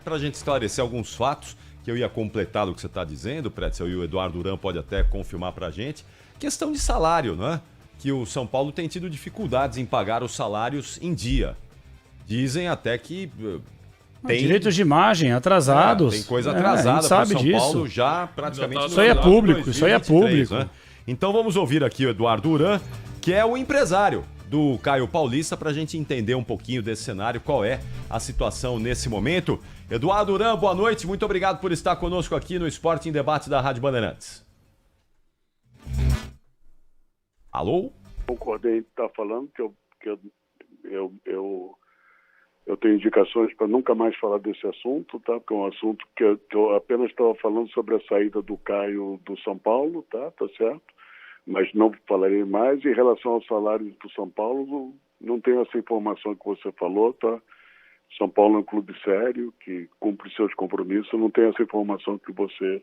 para a gente esclarecer alguns fatos que eu ia completar do que você está dizendo, Pretzel, e o Eduardo Duran pode até confirmar para a gente. Questão de salário, né? Que o São Paulo tem tido dificuldades em pagar os salários em dia. Dizem até que tem direitos de imagem atrasados. Tem coisa atrasada para o São disso. Paulo já praticamente. Isso aí é público, isso aí é público. Né? Então vamos ouvir aqui o Eduardo Duran, que é o empresário do Caio Paulista, para a gente entender um pouquinho desse cenário, qual é a situação nesse momento. Eduardo Duran, boa noite, muito obrigado por estar conosco aqui no Esporte em Debate da Rádio Bandeirantes. Alô? Concordei em estar falando que eu tenho indicações para nunca mais falar desse assunto, tá? Porque é um assunto que eu apenas estava falando sobre a saída do Caio do São Paulo, tá certo? Mas não falarei mais. Em relação aos salários do São Paulo, não tenho essa informação que você falou, tá? São Paulo é um clube sério, que cumpre seus compromissos, não tenho essa informação que você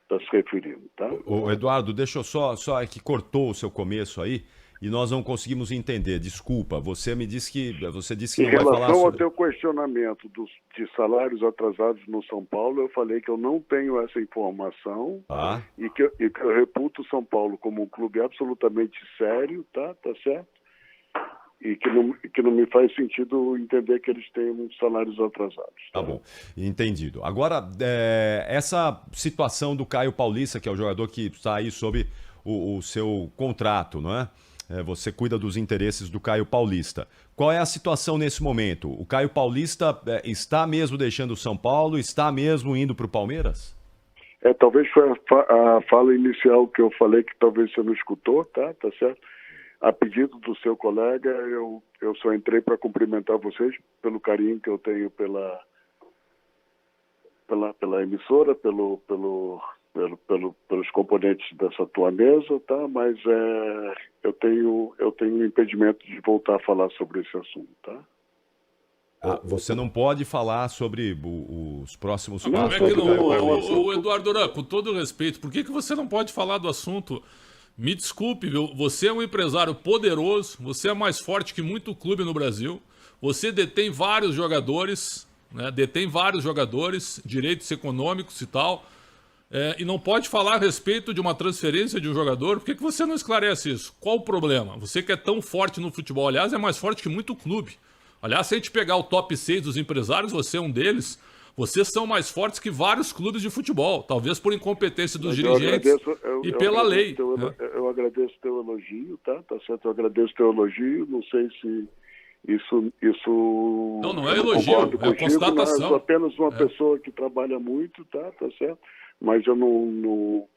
está se referindo, tá? Ô, Eduardo, deixa eu só é que cortou o seu começo aí e nós não conseguimos entender. Desculpa, você disse que não vai falar sobre... Em relação ao teu questionamento de salários atrasados no São Paulo, eu falei que eu não tenho essa informação e que eu reputo o São Paulo como um clube absolutamente sério, tá certo? E que não me faz sentido entender que eles tenham salários atrasados. Tá bom, entendido. Agora, essa situação do Caio Paulista, que é o jogador que está aí sob o seu contrato, não é? Você cuida dos interesses do Caio Paulista. Qual é a situação nesse momento? O Caio Paulista está mesmo deixando o São Paulo? Está mesmo indo para o Palmeiras? Talvez foi a fala inicial que eu falei que talvez você não escutou, tá certo? A pedido do seu colega, eu só entrei para cumprimentar vocês pelo carinho que eu tenho pela emissora, pelos componentes dessa tua mesa, tá? Mas eu tenho impedimento de voltar a falar sobre esse assunto, tá? Você não pode falar sobre os próximos passos. O Eduardo Duran, com todo respeito, por que você não pode falar do assunto? Me desculpe, viu? Você é um empresário poderoso, você é mais forte que muito clube no Brasil, você detém vários jogadores, né? Direitos econômicos e tal, e não pode falar a respeito de uma transferência de um jogador. Por que você não esclarece isso? Qual o problema? Você que é tão forte no futebol, aliás, é mais forte que muito clube. Aliás, se a gente pegar o top 6 dos empresários, você é um deles. Vocês são mais fortes que vários clubes de futebol, talvez por incompetência dos dirigentes e pela lei. Eu agradeço o teu elogio, tá certo? Eu agradeço o teu elogio, não sei se isso... Não é elogio, é constatação. Eu sou apenas uma pessoa que trabalha muito, tá certo? Mas eu não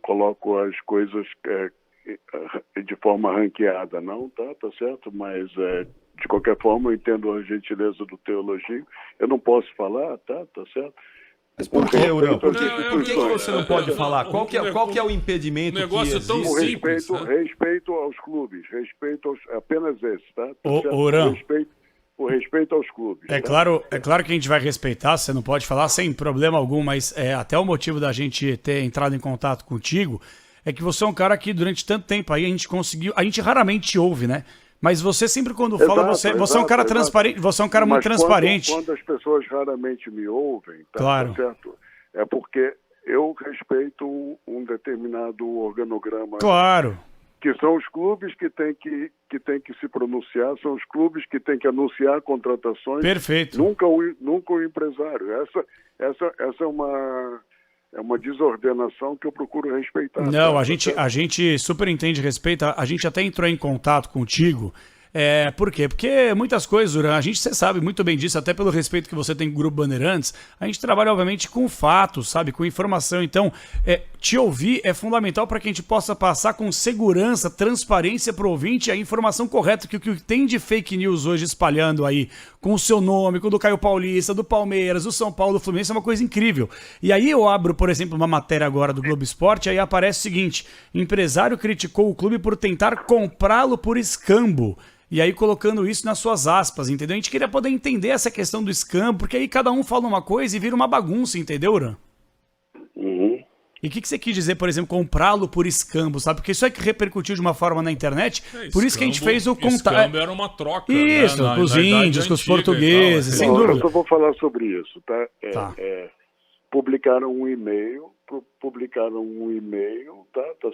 coloco as coisas de forma ranqueada, não, tá certo? Mas... de qualquer forma, eu entendo a gentileza do teu elogio. Eu não posso falar, tá certo? Mas por que, Urão? Por que você não pode falar? Qual que é o impedimento que existe? Tão simples, respeito aos clubes, apenas esse, tá? Urão. O respeito aos clubes. É claro que a gente vai respeitar, você não pode falar sem problema algum, mas até o motivo da gente ter entrado em contato contigo é que você é um cara que durante tanto tempo aí a gente raramente te ouve, né? Mas você sempre quando fala, você é um cara transparente, você é um cara muito transparente. Quando as pessoas raramente me ouvem, claro. Certo? É porque eu respeito um determinado organograma. Claro. Que são os clubes que têm que se pronunciar, são os clubes que têm que anunciar contratações. Perfeito. Nunca o empresário. Essa é uma desordenação que eu procuro respeitar. Não, a gente super entende e respeita. A gente até entrou em contato contigo. Por quê? Porque muitas coisas, Duran, você sabe muito bem disso, até pelo respeito que você tem com o Grupo Bandeirantes, a gente trabalha, obviamente, com fatos, sabe? Com informação. Então, te ouvir é fundamental para que a gente possa passar com segurança, transparência para o ouvinte a informação correta, que o que tem de fake news hoje espalhando aí, com o seu nome, com o do Caio Paulista, do Palmeiras, do São Paulo, do Fluminense, é uma coisa incrível. E aí eu abro, por exemplo, uma matéria agora do Globo Esporte, aí aparece o seguinte: empresário criticou o clube por tentar comprá-lo por escambo. E aí colocando isso nas suas aspas, entendeu? A gente queria poder entender essa questão do escambo, porque aí cada um fala uma coisa e vira uma bagunça, entendeu, Urã? Uhum. E o que você quis dizer, por exemplo, comprá-lo por escambo, sabe? Porque isso é que repercutiu de uma forma na internet, por isso que a gente fez o contato. Escambo era uma troca, isso, né? com os índios, com os portugueses, sem Não, dúvida. eu só vou falar sobre isso, tá? Tá. Publicaram um e-mail, tá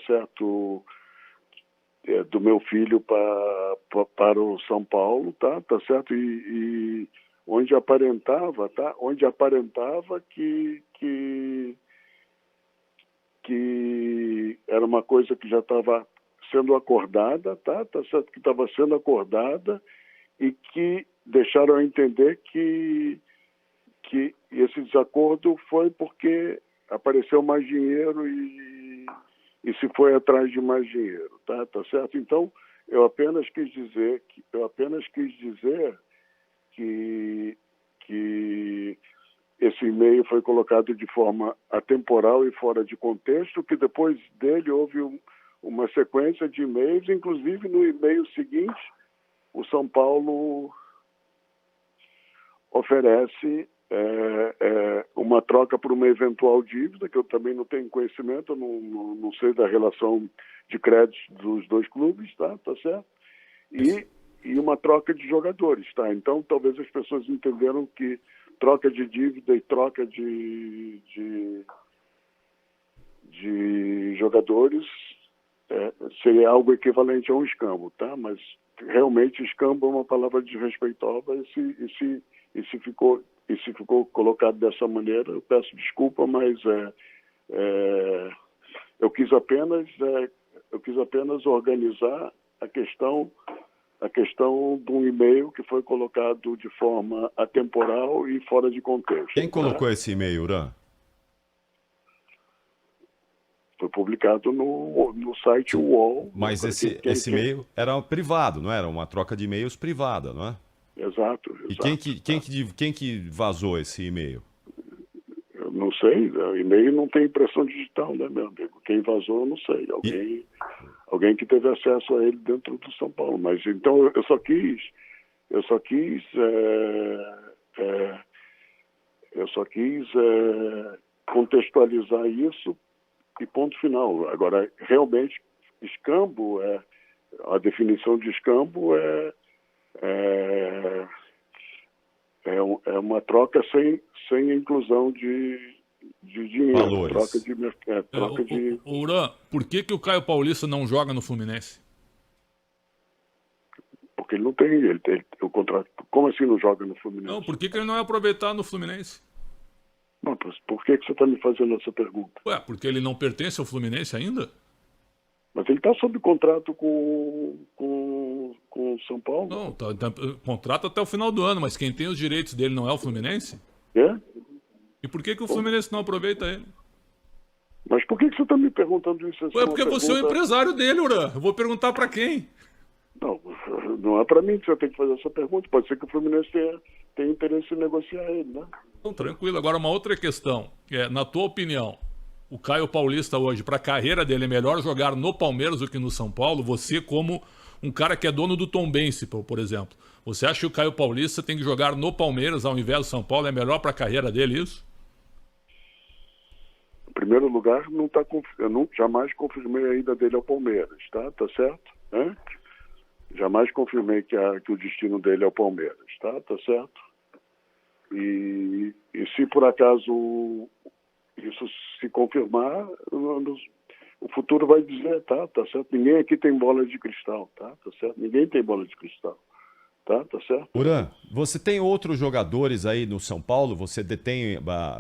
certo? Do meu filho para o São Paulo, tá certo? E onde aparentava, tá? Onde aparentava que era uma coisa que já estava sendo acordada, tá certo? Que estava sendo acordada e que deixaram a entender que esse desacordo foi porque apareceu mais dinheiro e se foi atrás de mais dinheiro, tá certo? Então, eu apenas quis dizer que esse e-mail foi colocado de forma atemporal e fora de contexto, que depois dele houve uma sequência de e-mails, inclusive no e-mail seguinte, o São Paulo oferece uma troca por uma eventual dívida, que eu também não tenho conhecimento, eu não sei da relação de créditos dos dois clubes, tá certo? E uma troca de jogadores, tá? Então, talvez as pessoas entenderam que troca de dívida e troca de jogadores seria algo equivalente a um escambo, tá? Mas realmente escambo é uma palavra desrespeitosa e se ficou colocado dessa maneira, eu peço desculpa, mas eu quis apenas organizar a questão de um e-mail que foi colocado de forma atemporal e fora de contexto. Quem colocou esse e-mail, Uran? Foi publicado no site UOL. Mas esse e-mail era privado, não era? Uma troca de e-mails privada, não é? Exato. E quem que vazou esse e-mail? Eu não sei, o e-mail não tem impressão digital, né, meu amigo? Quem vazou, eu não sei. Alguém que teve acesso a ele dentro do São Paulo. Mas então eu só quis contextualizar isso e ponto final. Agora, realmente, escambo a definição de escambo é uma troca sem inclusão de dinheiro. Valores. Troca de Uran, por que o Caio Paulista não joga no Fluminense? Porque ele não tem, ele tem o contrato. Como assim não joga no Fluminense? Não, por que ele não é aproveitado no Fluminense? Não, por que você está me fazendo essa pergunta? Ué, porque ele não pertence ao Fluminense ainda? Mas ele está sob contrato com o São Paulo. Não, tá contrato até o final do ano, mas quem tem os direitos dele não é o Fluminense? É? E por que o Fluminense não aproveita ele? Mas por que você está me perguntando isso? Ué, porque você é o empresário dele, Uran. Eu vou perguntar para quem? Não é para mim que você tem que fazer essa pergunta. Pode ser que o Fluminense tenha interesse em negociar ele, né? Então, tranquilo. Agora, uma outra questão. Na tua opinião, o Caio Paulista hoje, para a carreira dele, é melhor jogar no Palmeiras do que no São Paulo? Você, como um cara que é dono do Tombense, por exemplo, você acha que o Caio Paulista tem que jogar no Palmeiras ao invés do São Paulo? É melhor para a carreira dele isso? Em primeiro lugar, eu jamais confirmei a ida dele ao Palmeiras, tá certo? Jamais confirmei que o destino dele é o Palmeiras, tá certo? E se por acaso isso se confirmar, o futuro vai dizer, tá certo? Ninguém aqui tem bola de cristal, tá certo? Ninguém tem bola de cristal, tá certo? Uran, você tem outros jogadores aí no São Paulo? Você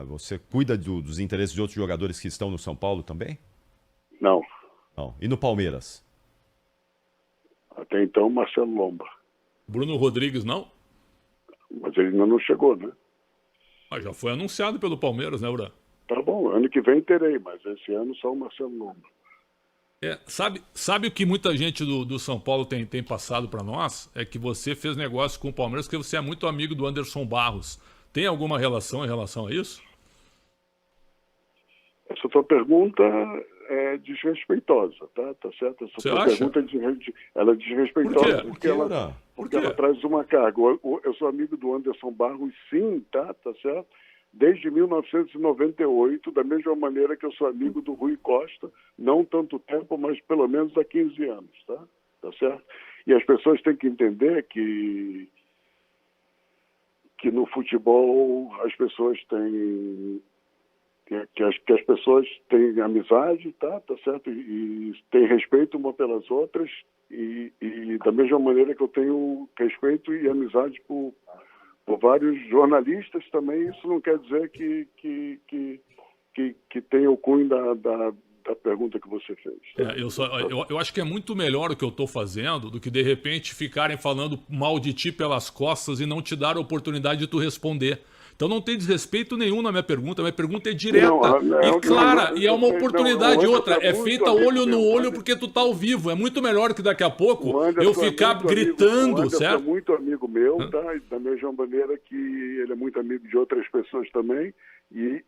você cuida dos interesses de outros jogadores que estão no São Paulo também? Não. E no Palmeiras? Até então, Marcelo Lomba. Bruno Rodrigues não? Mas ele ainda não chegou, né? Mas já foi anunciado pelo Palmeiras, né, Uran? Tá bom, ano que vem terei, mas esse ano só o Marcelo Lomba. Sabe o que muita gente do São Paulo tem passado para nós? É que você fez negócio com o Palmeiras porque você é muito amigo do Anderson Barros. Tem alguma relação em relação a isso? Essa tua pergunta é desrespeitosa, tá certo? Essa Você tua acha? pergunta ela é desrespeitosa porque ela traz uma carga. Eu sou amigo do Anderson Barros, sim, tá certo? desde 1998, da mesma maneira que eu sou amigo do Rui Costa, não tanto tempo, mas pelo menos há 15 anos, tá certo? E as pessoas têm que entender que no futebol as pessoas têm que as pessoas têm amizade, tá certo? E têm respeito uma pelas outras e da mesma maneira que eu tenho respeito e amizade por vários jornalistas também, isso não quer dizer que tenha o cunho da pergunta que você fez. Eu acho que é muito melhor o que eu estou fazendo do que de repente ficarem falando mal de ti pelas costas e não te dar a oportunidade de tu responder. Então não tem desrespeito nenhum na minha pergunta é direta e clara, e é uma oportunidade. Outra, é feita olho no olho porque tu tá ao vivo. É muito melhor que daqui a pouco eu ficar gritando, certo? É muito amigo meu, tá? Da mesma maneira que ele é muito amigo de outras pessoas também, e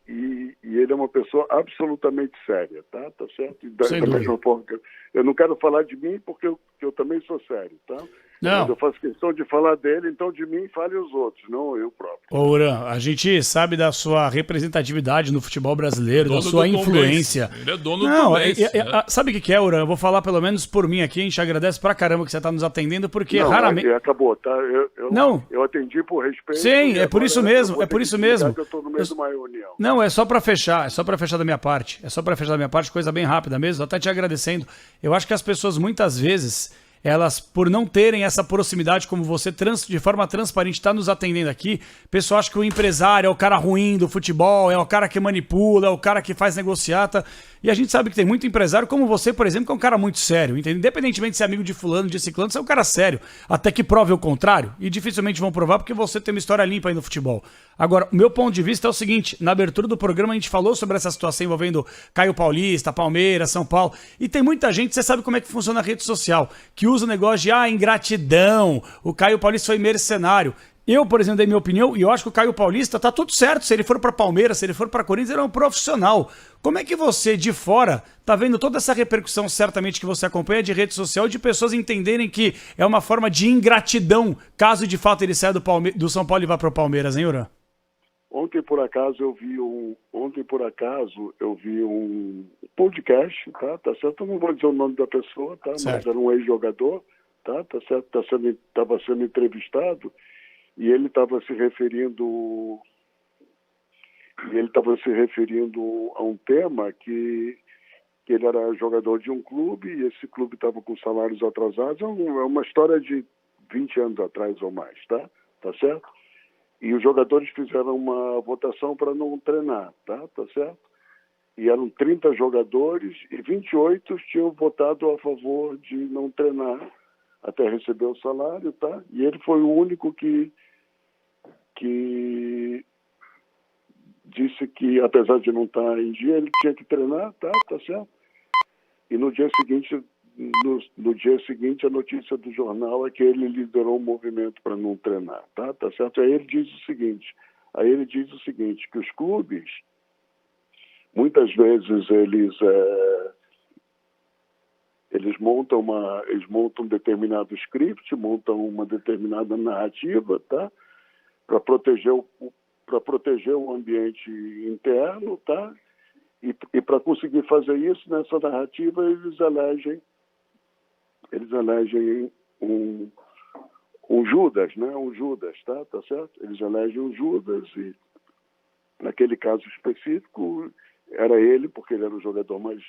ele é uma pessoa absolutamente séria, tá certo? Da mesma forma que eu não quero falar de mim porque eu também sou sério, tá? Não. Mas eu faço questão de falar dele, então de mim fale os outros, não eu próprio. Ô, Uran, a gente sabe da sua representatividade no futebol brasileiro, da sua influência. Ele é dono do Tom Benz. Sabe o que é, Uran? Eu vou falar pelo menos por mim aqui, a gente agradece pra caramba que você tá nos atendendo, porque raramente... Acabou, tá? Eu atendi por respeito. Sim, é por isso mesmo, é por isso mesmo. Eu tô no meio de uma reunião. Não, é só pra fechar da minha parte. É só pra fechar da minha parte, coisa bem rápida mesmo, até te agradecendo. Eu acho que as pessoas muitas vezes... elas, por não terem essa proximidade como você, de forma transparente, está nos atendendo aqui, o pessoal acha que o empresário é o cara ruim do futebol, é o cara que manipula, é o cara que faz negociata. E a gente sabe que tem muito empresário como você, por exemplo, que é um cara muito sério, entende? Independentemente de ser amigo de fulano, de ciclano, você é um cara sério, até que prove o contrário, e dificilmente vão provar porque você tem uma história limpa aí no futebol. Agora, o meu ponto de vista é o seguinte, na abertura do programa a gente falou sobre essa situação envolvendo Caio Paulista, Palmeiras, São Paulo, e tem muita gente, você sabe como é que funciona a rede social, que usa o negócio de ingratidão, o Caio Paulista foi mercenário. Eu, por exemplo, dei minha opinião e eu acho que o Caio Paulista tá tudo certo. Se ele for para Palmeiras, se ele for para Corinthians, ele é um profissional. Como é que você, de fora, tá vendo toda essa repercussão, certamente, que você acompanha de rede social, de pessoas entenderem que é uma forma de ingratidão, caso de fato ele saia do São Paulo e vá para o Palmeiras, hein, Uran? Ontem, por acaso, eu vi um podcast, tá certo? Eu não vou dizer o nome da pessoa, tá? Certo. Mas era um ex-jogador, tá certo? Estava sendo entrevistado e ele estava se referindo a um tema que ele era jogador de um clube e esse clube estava com salários atrasados. É uma história de 20 anos atrás ou mais, tá certo? E os jogadores fizeram uma votação para não treinar, tá certo? E eram 30 jogadores e 28 tinham votado a favor de não treinar até receber o salário, tá? E ele foi o único que disse que, apesar de não estar em dia, ele tinha que treinar, tá certo? E no dia seguinte, a notícia do jornal é que ele liderou um movimento para não treinar, tá certo? Aí ele diz o seguinte, que os clubes, muitas vezes eles montam um determinado script, montam uma determinada narrativa, tá? Para proteger o ambiente interno, tá? E para conseguir fazer isso, nessa narrativa, eles elegem um Judas, né? Um Judas, tá certo? Eles elegem um Judas e, naquele caso específico, era ele, porque ele era o jogador mais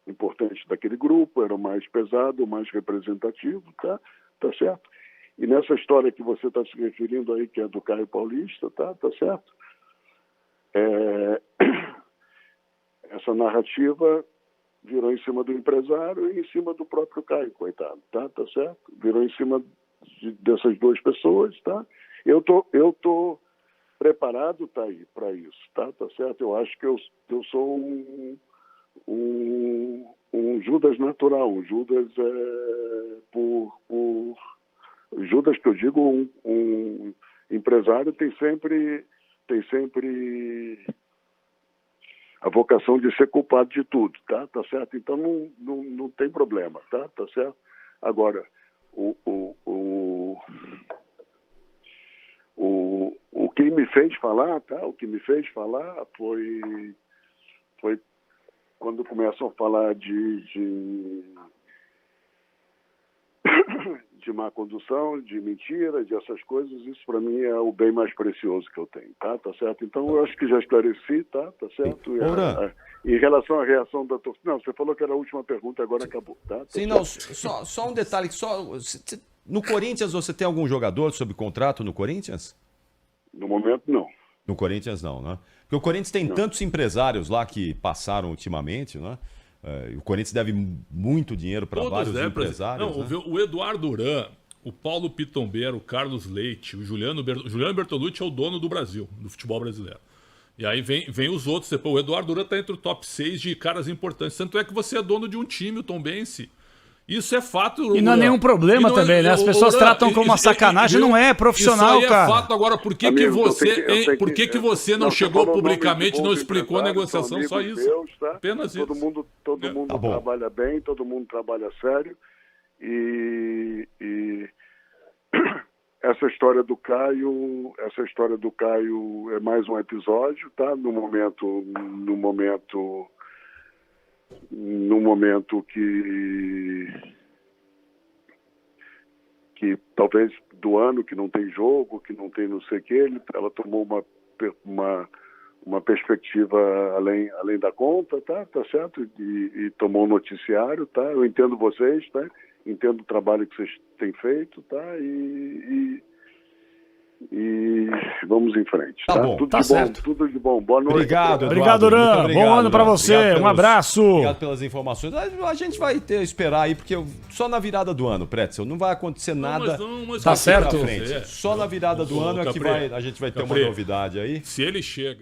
importante daquele grupo, era o mais pesado, o mais representativo, tá certo? E nessa história que você está se referindo aí, que é do Caio Paulista, tá certo? Essa narrativa virou em cima do empresário e em cima do próprio Caio, coitado, tá certo? Virou em cima dessas duas pessoas, tá? Eu tô preparado, tá aí, para isso, tá certo? Eu acho que eu sou um Judas natural, um Judas Judas, que eu digo, um empresário tem sempre a vocação de ser culpado de tudo, tá certo? Então não tem problema, tá certo? Agora, o que me fez falar, tá? O que me fez falar foi quando começam a falar de má condução, de mentira, de essas coisas. Isso para mim é o bem mais precioso que eu tenho, tá certo? Então eu acho que já esclareci, tá certo? Em relação à reação da torcida, não, você falou que era a última pergunta, agora acabou, tá? Sim, não, só um detalhe, no Corinthians você tem algum jogador sob contrato no Corinthians? No momento, não. No Corinthians não, né? Porque o Corinthians tem tantos empresários lá que passaram ultimamente, né? O Corinthians deve muito dinheiro para vários empresários. Não, né? O Eduardo Uran, o Paulo Pitombeiro, o Carlos Leite, o Juliano Bertolucci é o dono do Brasil, do futebol brasileiro. E aí vem os outros. Depois, o Eduardo Uran está entre o top 6 de caras importantes. Tanto é que você é dono de um time, o Tombense. Isso é fato. E não é nenhum problema também, né? As pessoas tratam como uma sacanagem, não é profissional, isso aí cara. É fato. Agora, por que você não chegou publicamente e não explicou a negociação? Só isso. Deus, tá? Apenas todo isso. Mundo Tá bom. trabalha bem, todo mundo trabalha sério. E essa história do Caio é mais um episódio, tá? No momento que talvez do ano, que não tem jogo, que não tem não sei o que, ela tomou uma perspectiva além da conta, tá certo? E tomou um noticiário, tá? Eu entendo vocês, tá? Entendo o trabalho que vocês têm feito, tá? E vamos em frente. Tá bom, tudo tá de certo. Bom, tudo de bom. Boa noite. Obrigado, Obrigado, Eduardo. Uran. Muito obrigado, Bom ano pra Uran. você. Obrigado Um abraço. Obrigado pelas informações. A gente vai esperar aí, porque só na virada do ano, Pretzel, não vai acontecer nada. Mas Tá certo. Frente. Só na virada do ano é que a gente vai ter uma Capri, novidade aí. Se ele chega